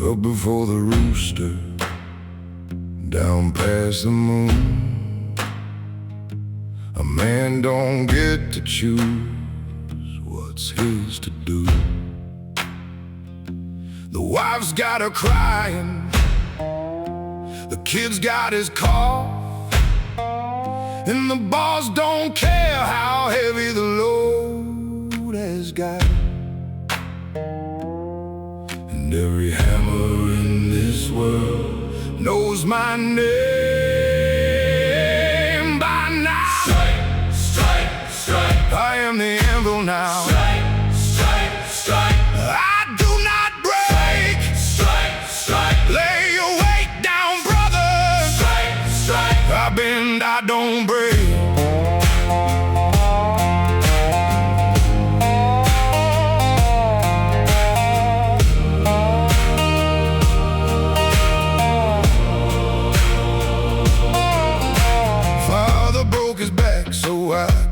Up before the rooster, down past the moon. A man don't get to choose what's his to do. The wife's got her crying, the kid's got his cough, and the boss don't care how heavy the load has got. And every hammer in this world knows my name by now. Strike, strike, strike. I am the anvil now. Strike, strike, strike. I do not break. Strike, strike. Lay your weight down, brother. Strike, strike. I bend, I don't break.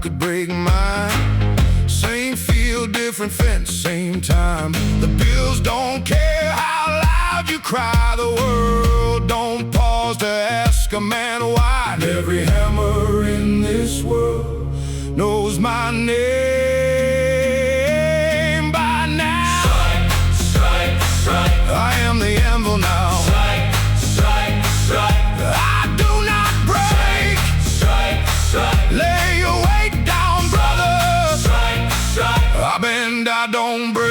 Could break mine. Same field, different fence, same time. The bills don't care how loud you cry. The world don't pause to ask a man why. And every hammer in this world knows my name by now. Strike, strike, strike. I am the anvil now. Strike, strike, strike. I do not break. Strike, strike. Lay your weight down, brother. Strike, strike. I bend, I don't break.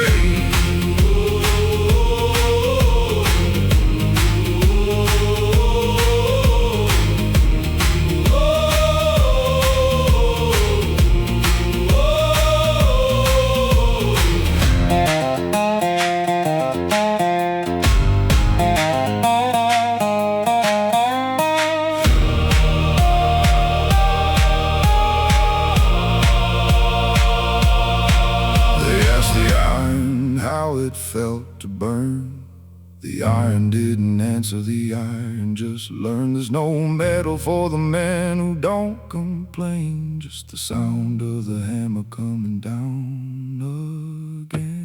How it felt to burn. The iron didn't answer, the iron just learned. There's no medal for the man who don't complain, just the sound of the hammer coming down again.